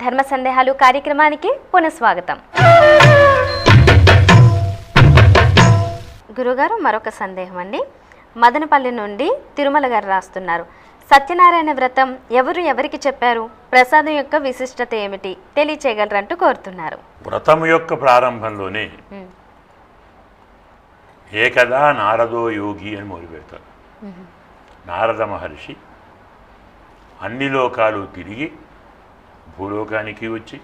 ధర్మ సందేహాలు కార్యక్రమానికి పునఃస్వాగతం. గురుగారు, మరొక సందేహం అండి. మదనపల్లి నుండి తిరుమల గారు రాస్తున్నారు. సత్యనారాయణ వ్రతం ఎవరికి చెప్పారు? ప్రసాదం యొక్క విశిష్టత ఏమిటి తెలియచేయగలరంటూ కోరుతున్నారు. వ్రతం యొక్క ప్రారంభంలోనే ఏకదా నారదో యోగి అని మొదలు పెడతారు. నారద మహర్షి అన్ని లోకాలు తిరిగి భూలోకానికి వచ్చి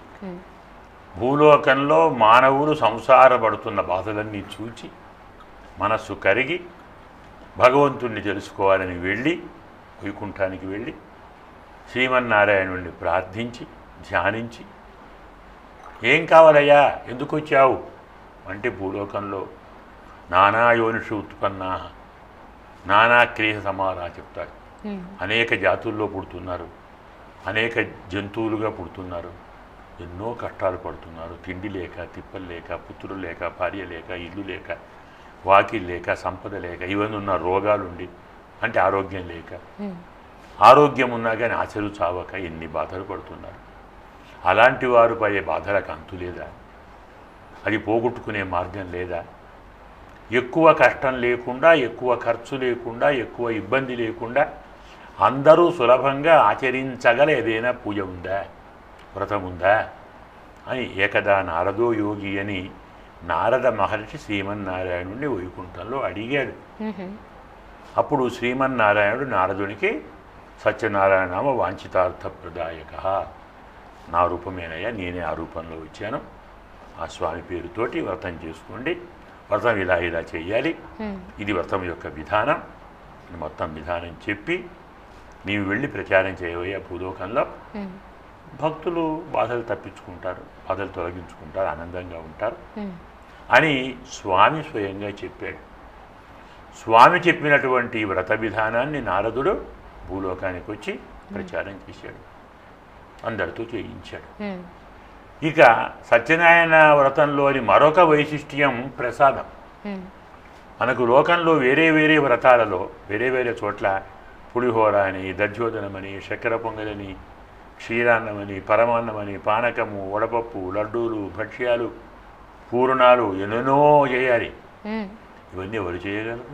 భూలోకంలో మానవులు సంసారపడుతున్న బాధలన్నీ చూచి మనస్సు కరిగి భగవంతుణ్ణి తెలుసుకోవాలని వెళ్ళి వైకుంఠానికి వెళ్ళి శ్రీమన్నారాయణుణ్ణి ప్రార్థించి ధ్యానించి, ఏం కావాలయ్యా, ఎందుకు వచ్చావు అంటే, భూలోకంలో నానా యోనిషు ఉత్పన్నా నానా క్రియ సమారా చెప్తారు. అనేక జాతుల్లో పుడుతున్నారు, అనేక జంతువులుగా పుడుతున్నారు, ఎన్నో కష్టాలు పడుతున్నారు. తిండి లేక, తిప్పలు లేక, పుత్రులు లేక, భార్య లేక, ఇల్లు లేక, వాకిలు లేక, సంపద లేక, ఇవన్నీ ఉన్న రోగాలుండి, అంటే ఆరోగ్యం లేక, ఆరోగ్యం ఉన్నా కానీ ఆశలు చావక ఎన్ని బాధలు పడుతున్నారు. అలాంటి వారు పడే బాధలకు అంతు లేదా? అది పోగొట్టుకునే మార్గం లేదా? ఎక్కువ కష్టం లేకుండా, ఎక్కువ ఖర్చు లేకుండా, ఎక్కువ ఇబ్బంది లేకుండా అందరూ సులభంగా ఆచరించగల ఏదైనా పూజ ఉందా, వ్రతం ఉందా అని ఏకదా నారదో యోగి అని నారద మహర్షి శ్రీమన్నారాయణుడిని వైకుంఠంలో అడిగాడు. అప్పుడు శ్రీమన్నారాయణుడు నారదునికి సత్యనారాయణ నామ వాంఛితార్థ ప్రదాయక, నా రూపమేనయ్యా, నేనే ఆ రూపంలో వచ్చాను, ఆ స్వామి పేరుతోటి వ్రతం చేసుకోండి, వ్రతం ఇలా ఇలా చేయాలి, ఇది వ్రతం యొక్క విధానం, మొత్తం విధానం చెప్పి నీవు వెళ్ళి ప్రచారం చేయవయ్యా భూలోకంలో, భక్తులు బాధలు తప్పించుకుంటారు, బాధలు తొలగించుకుంటారు, ఆనందంగా ఉంటారు అని స్వామి స్వయంగా చెప్పాడు. స్వామి చెప్పినటువంటి వ్రత విధానాన్ని నారదుడు భూలోకానికి వచ్చి ప్రచారం చేశాడు, అందరితో చేయించాడు. ఇక సత్యనారాయణ వ్రతంలోని మరొక వైశిష్ట్యం ప్రసాదం. మనకు లోకంలో వేరే వేరే వ్రతాలలో వేరే వేరే చోట్ల పులిహోర అని, దధ్యోదనమని, చక్కెర పొంగలని, క్షీరాన్నమని, పరమాన్నమని, పానకము, వడపప్పు, లడ్డూలు, భక్ష్యాలు, పూర్ణాలు ఎన్నెన్నో చేయాలి. ఇవన్నీ ఎవరు చేయగలరు?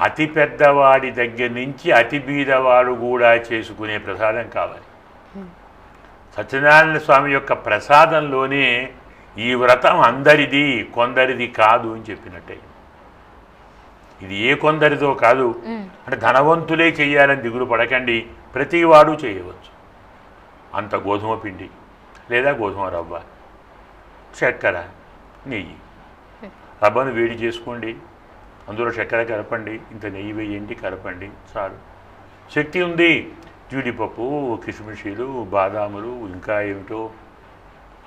అతి పెద్దవాడి దగ్గర నుంచి అతి బీదవాడు కూడా చేసుకునే ప్రసాదం కావాలి. సత్యనారాయణ స్వామి యొక్క ప్రసాదంలోనే ఈ వ్రతం అందరిది, కొందరిది కాదు అని చెప్పినట్టే. ఇది ఏ కొందరిదో కాదు అంటే ధనవంతులే చేయాలని దిగులు పడకండి, ప్రతివాడు చేయవచ్చు. అంత గోధుమ పిండి లేదా గోధుమ రవ్వ, చక్కెర, నెయ్యి, రవ్వను వేడి చేసుకోండి, అందులో చక్కెర కలపండి, ఇంత నెయ్యి వేయండి, కలపండి, చాలు. శక్తి ఉంది, జీడిపప్పు, కిస్మిషీలు, బాదాములు, ఇంకా ఏమిటో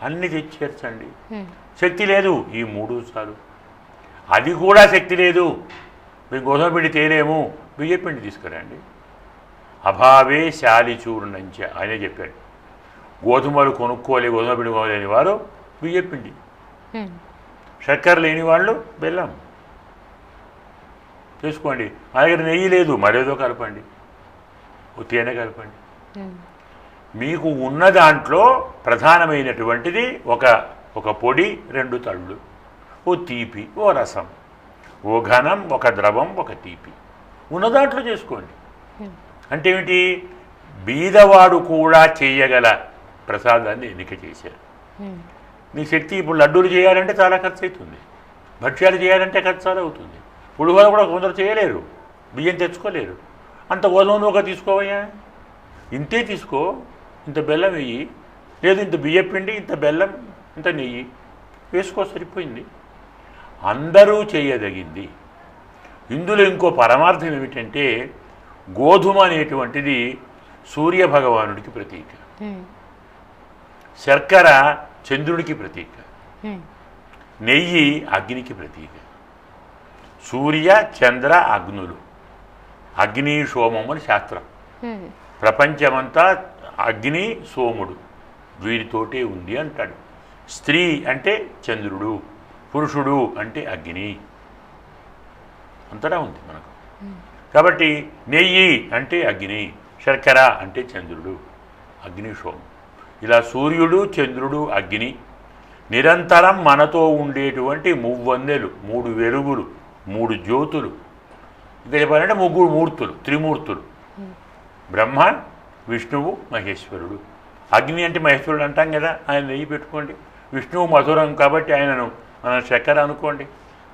అన్నీ తెచ్చేర్చండి. శక్తి లేదు, ఈ మూడు చాలు. అది కూడా శక్తి లేదు, మేము గోధుమ పిండి తేలేము, బియ్యపిండి తీసుకురండి. అభావే శాలిచూర్ణంచ ఆయనే చెప్పాడు. గోధుమలు కొనుక్కోలే, గోధుమ పిండి కొనలేని వారు బియ్యపిండి, చక్కెర లేని వాళ్ళు బెల్లం చేసుకోండి. మా దగ్గర నెయ్యి లేదు, మరేదో కలపండి, తేనె కలపండి. మీకు ఉన్న దాంట్లో ప్రధానమైనటువంటిది ఒక పొడి, 2 తళ్ళు, ఓ తీపి, ఓ రసం, ఓ ఘనం, ఒక ద్రవం, ఒక తీపి, ఉన్న దాంట్లో చేసుకోండి. అంటే ఏమిటి? బీదవాడు కూడా చేయగల ప్రసాదాన్ని ఎన్నిక చేశారు. నీ శక్తి ఇప్పుడు లడ్డూలు చేయాలంటే చాలా ఖర్చు అవుతుంది, భక్ష్యాలు చేయాలంటే ఖర్చు చాలా అవుతుంది, పులిహోర కూడా కొందరు చేయలేరు, బియ్యం తెచ్చుకోలేరు, అంత గోధుమ నూక తీసుకోవయ్యా, ఇంతే తీసుకో, ఇంత బెల్లం వెయ్యి, లేదు ఇంత బియ్య పిండి, ఇంత బెల్లం, ఇంత నెయ్యి వేసుకో, సరిపోయింది. అందరూ చేయదగింది. ఇందులో ఇంకో పరమార్థం ఏమిటంటే, గోధుమ అనేటువంటిది సూర్య భగవానుడికి ప్రతీక, శర్కర చంద్రుడికి ప్రతీక, నెయ్యి అగ్నికి ప్రతీక. సూర్య చంద్ర అగ్నులు, అగ్ని సోమం అని శాస్త్రం. ప్రపంచమంతా అగ్ని సోముడు వీరితోటే ఉంది అంటాడు. స్త్రీ అంటే చంద్రుడు, పురుషుడు అంటే అగ్ని, అంతటా ఉంది మనకు. కాబట్టి నెయ్యి అంటే అగ్ని, శర్కర అంటే చంద్రుడు, అగ్ని సోమం. ఇలా సూర్యుడు చంద్రుడు అగ్ని నిరంతరం మనతో ఉండేటువంటి మువ్వన్నెలు, 3 వెలుగులు, 3 జ్యోతులు. ఇంకా చెప్పాలంటే 3 మూర్తులు, త్రిమూర్తులు, బ్రహ్మ విష్ణువు మహేశ్వరుడు. అగ్ని అంటే మహేశ్వరుడు అంటాం కదా, ఆయన నెయ్యి పెట్టుకోండి. విష్ణువు మధురం కాబట్టి ఆయనను మనం చక్కెర అనుకోండి.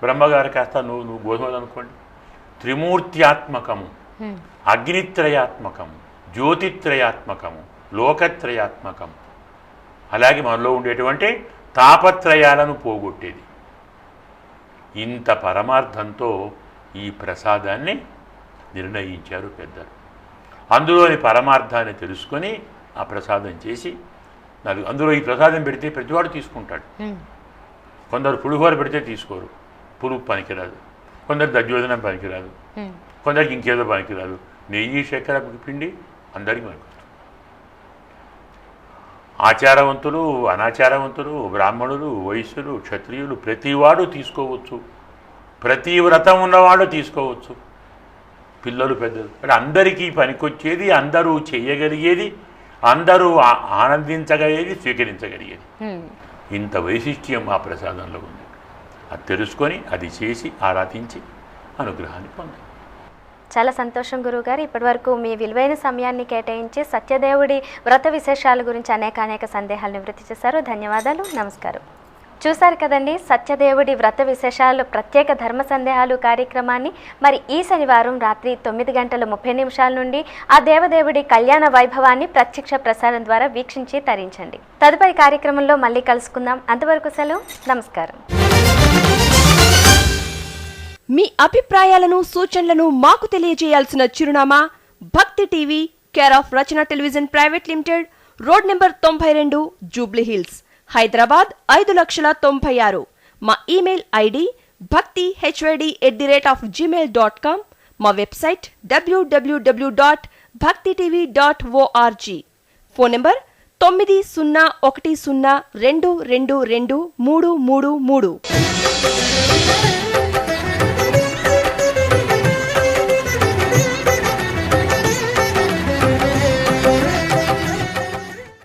బ్రహ్మగారు కాస్త నువ్వు గోధుమలు అనుకోండి. త్రిమూర్త్యాత్మకము, అగ్నిత్రయాత్మకము, జ్యోతిత్రయాత్మకము, లోకత్రయాత్మకము. అలాగే మనలో ఉండేటువంటి తాపత్రయాలను పోగొట్టేది. ఇంత పరమార్థంతో ఈ ప్రసాదాన్ని నిర్ణయించారు పెద్దలు. అందులోని పరమార్థాన్ని తెలుసుకొని ఆ ప్రసాదం చేసి అందులో ఈ ప్రసాదం పెడితే ప్రతివాడు తీసుకుంటాడు. కొందరు పులిహోర పెడితే తీసుకోరు, పులుపు పనికిరాదు. కొందరు దజ్జోదనం పనికిరాదు, కొందరికి ఇంకేదో పనికిరాదు. నెయ్యి చక్కెర పిండి అందరికీ పనికొస్తుంది. ఆచారవంతులు, అనాచారవంతులు, బ్రాహ్మణులు, వైశ్యులు, క్షత్రియులు ప్రతివాడు తీసుకోవచ్చు. ప్రతి వ్రతం ఉన్నవాడు తీసుకోవచ్చు. పిల్లలు పెద్దలు అంటే అందరికీ పనికొచ్చేది, అందరూ చేయగలిగేది, అందరూ ఆనందించగలిగేది, స్వీకరించగలిగేది. ఇంత వైశిష్ట్యం ఆ ప్రసాదంలో ఉంది. అది తెలుసుకొని అది చేసి ఆరాధించి అనుగ్రహాన్ని పొందాలి. చాలా సంతోషం గురువుగారు. ఇప్పటివరకు మీ విలువైన సమయాన్ని కేటాయించి సత్యదేవుడి వ్రత విశేషాల గురించి అనేక సందేహాలు నివృత్తి చేశారు. ధన్యవాదాలు. నమస్కారం. చూశారు కదండి సత్యదేవుడి వ్రత విశేషాలు ప్రత్యేక ధర్మ సందేహాలు కార్యక్రమాన్ని. మరి ఈ శనివారం రాత్రి 9:30 నుండి ఆ దేవదేవుడి కళ్యాణ వైభవాన్ని ప్రత్యక్ష ప్రసారం ద్వారా వీక్షించి తరించండి. తదుపరి కార్యక్రమంలో మళ్ళీ కలుసుకుందాం. అంతవరకు సెలవు. నమస్కారం. మీ అభిప్రాయాలను, సూచనలను మాకు తెలియజేయాల్సిన చిరునామా భక్తి TV, care of Rachana television private limited, road number 92, Jubilee hills, Hyderabad 5,96,000. మా ఇమెయిల్ ఐడి bhaktihyd@gmail.com. మా వెబ్సైట్ www.bhaktitv.org. Phone number 9010222333.